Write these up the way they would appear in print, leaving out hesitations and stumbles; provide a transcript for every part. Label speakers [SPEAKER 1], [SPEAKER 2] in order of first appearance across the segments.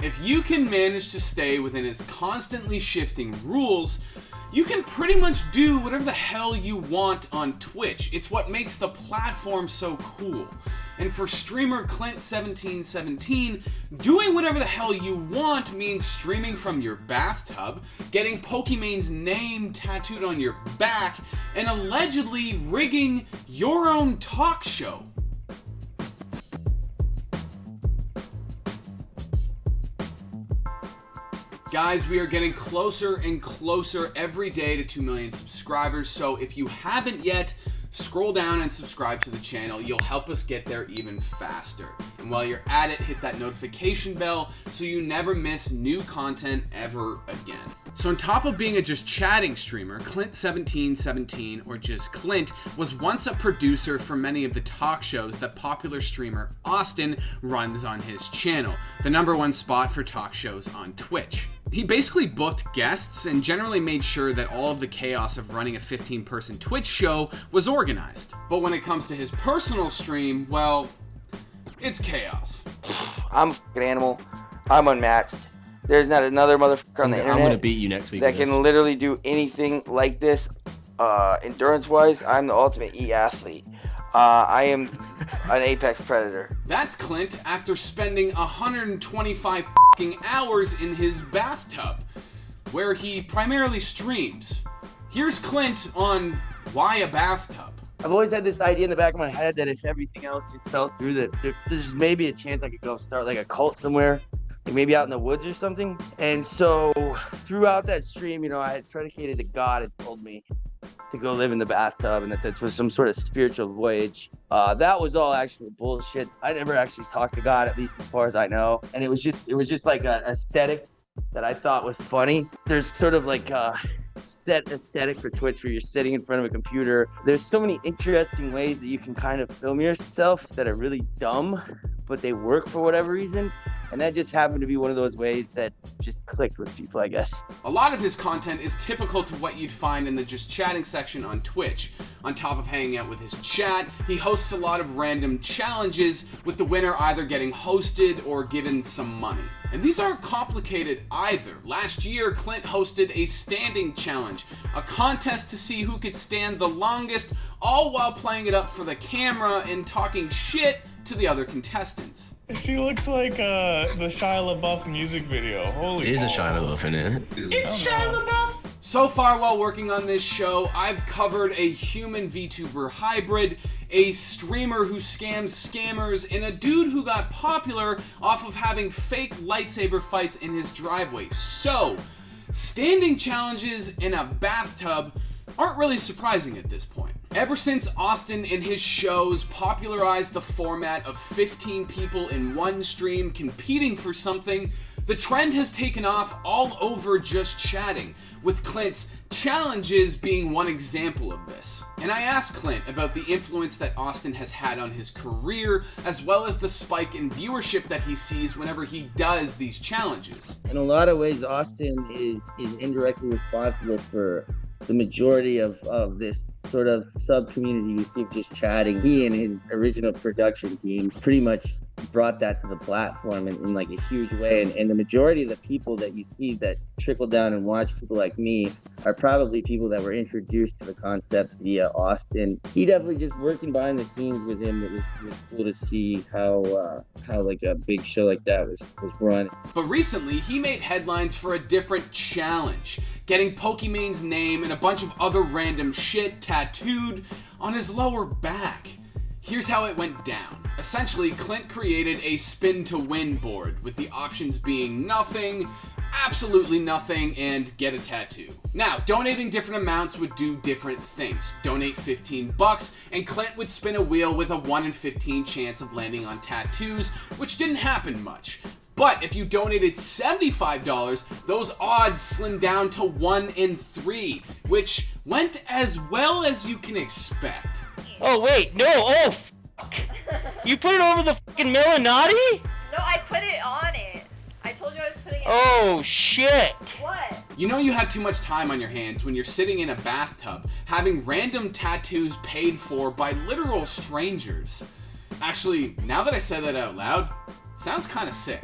[SPEAKER 1] If you can manage to stay within its constantly shifting rules, you can pretty much do whatever the hell you want on Twitch. It's what makes the platform so cool. And for streamer Clint1717, doing whatever the hell you want means streaming from your bathtub, getting Pokimane's name tattooed on your back, and allegedly rigging your own talk show. Guys, we are getting closer and closer every day to 2 million subscribers, so if you haven't yet, scroll down and subscribe to the channel. You'll help us get there even faster. And while you're at it, hit that notification bell so you never miss new content ever again. So on top of being a just chatting streamer, Clint1717, or just Clint, was once a producer for many of the talk shows that popular streamer Austin runs on his channel, the #1 spot for talk shows on Twitch. He basically booked guests and generally made sure that all of the chaos of running a 15-person Twitch show was organized. But when it comes to his personal stream, well, it's chaos.
[SPEAKER 2] I'm a fucking animal. I'm unmatched. There's not another motherfucker on the internet.
[SPEAKER 3] I'm gonna beat you next week.
[SPEAKER 2] That can literally do anything like this. Endurance-wise, I'm the ultimate e-athlete. I am an apex predator.
[SPEAKER 1] That's Clint after spending 125 hours in his bathtub, where he primarily streams. Here's Clint on why a bathtub.
[SPEAKER 4] I've always had this idea in the back of my head that if everything else just fell through, that there's maybe a chance I could go start like a cult somewhere, like maybe out in the woods or something. And so throughout that stream, you know, I had predicated that God had told me to go live in the bathtub and that was some sort of spiritual voyage. That was all actual bullshit. I never actually talked to God, at least as far as I know. And it was just like an aesthetic that I thought was funny. There's sort of like a set aesthetic for Twitch where you're sitting in front of a computer. There's so many interesting ways that you can kind of film yourself that are really dumb, but they work for whatever reason. And that just happened to be one of those ways that just clicked with people, I guess.
[SPEAKER 1] A lot of his content is typical to what you'd find in the just chatting section on Twitch. On top of hanging out with his chat, he hosts a lot of random challenges, with the winner either getting hosted or given some money. And these aren't complicated either. Last year, Clint hosted a standing challenge, a contest to see who could stand the longest, all while playing it up for the camera and talking shit to the other contestants.
[SPEAKER 5] She looks like the Shia LaBeouf music video. Holy
[SPEAKER 3] It is a Shia LaBeouf in it.
[SPEAKER 5] It's Shia LaBeouf!
[SPEAKER 1] So far while working on this show, I've covered a human VTuber hybrid, a streamer who scams scammers, and a dude who got popular off of having fake lightsaber fights in his driveway. So, standing challenges in a bathtub aren't really surprising at this point. Ever since Austin and his shows popularized the format of 15 people in one stream competing for something, the trend has taken off all over just chatting, with Clint's challenges being one example of this. And I asked Clint about the influence that Austin has had on his career, as well as the spike in viewership that he sees whenever he does these challenges.
[SPEAKER 4] In a lot of ways, Austin is indirectly responsible for the majority of this sort of sub-community you see of just chatting. He and his original production team pretty much brought that to the platform in like a huge way. And the majority of the people that you see that trickle down and watch people like me are probably people that were introduced to the concept via Austin. He definitely just working behind the scenes with him. It was cool to see how like a big show like that was run.
[SPEAKER 1] But recently, he made headlines for a different challenge, getting Pokimane's name and a bunch of other random shit tattooed on his lower back. Here's how it went down. Essentially, Clint created a spin to win board with the options being nothing, absolutely nothing, and get a tattoo. Now, donating different amounts would do different things. Donate $15 and Clint would spin a wheel with a 1 in 15 chance of landing on tattoos, which didn't happen much. But if you donated $75, those odds slimmed down to 1 in 3, which went as well as you can expect.
[SPEAKER 6] Oh wait, no, oh fuck. You put it over the fucking Melanati?
[SPEAKER 7] No, I put it on it. I told you I was putting it
[SPEAKER 6] Oh
[SPEAKER 7] on.
[SPEAKER 6] shit.
[SPEAKER 7] What?
[SPEAKER 1] You know you have too much time on your hands when you're sitting in a bathtub, having random tattoos paid for by literal strangers. Actually, now that I said that out loud, sounds kinda sick.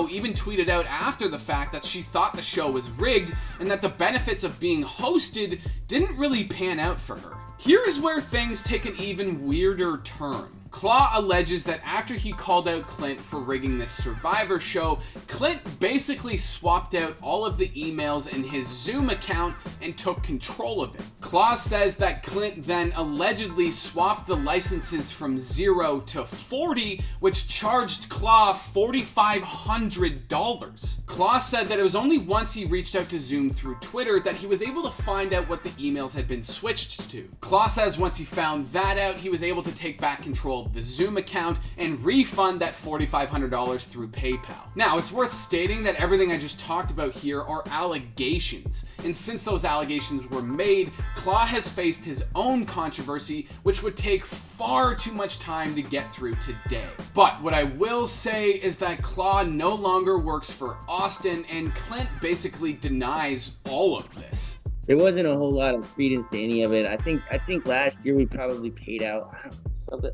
[SPEAKER 1] show even tweeted out after the fact that she thought the show was rigged and that the benefits of being hosted didn't really pan out for her. Here is where things take an even weirder turn. Claw alleges that after he called out Clint for rigging this Survivor show, Clint basically swapped out all of the emails in his Zoom account and took control of it. Claw says that Clint then allegedly swapped the licenses from 0 to 40, which charged Claw $4,500. Claw said that it was only once he reached out to Zoom through Twitter that he was able to find out what the emails had been switched to. Claw says once he found that out, he was able to take back control of the Zoom account and refund that $4,500 through PayPal. Now, it's worth stating that everything I just talked about here are allegations, and since those allegations were made, Claw has faced his own controversy, which would take far too much time to get through today. But what I will say is that Claw no longer works for Austin, and Clint basically denies all of this.
[SPEAKER 4] There wasn't a whole lot of credence to any of it. I think last year we probably paid out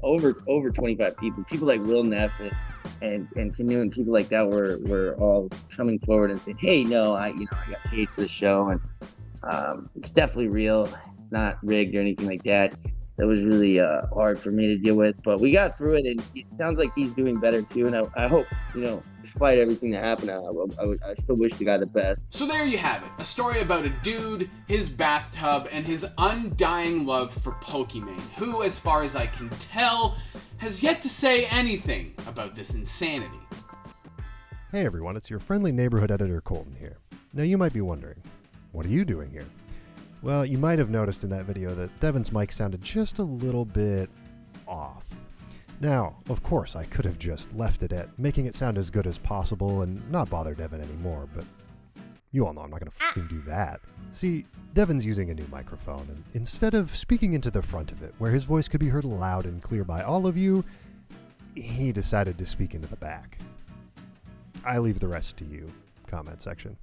[SPEAKER 4] over 25 people like Will Neff and Canoe and people like that were all coming forward and saying, hey, no, I got paid for the show, and it's definitely real. It's not rigged or anything like that. That was really hard for me to deal with, but we got through it, and it sounds like he's doing better too. And I hope, despite everything that happened, I still wish the guy the best.
[SPEAKER 1] So there you have it, a story about a dude, his bathtub, and his undying love for Pokimane, who, as far as I can tell, has yet to say anything about this insanity.
[SPEAKER 8] Hey everyone, it's your friendly neighborhood editor Colten here. Now you might be wondering, what are you doing here? Well, you might have noticed in that video that Devin's mic sounded just a little bit off. Now, of course, I could have just left it at making it sound as good as possible and not bother Devin anymore, but you all know I'm not going to f***ing do that. See, Devin's using a new microphone, and instead of speaking into the front of it, where his voice could be heard loud and clear by all of you, he decided to speak into the back. I leave the rest to you, comment section.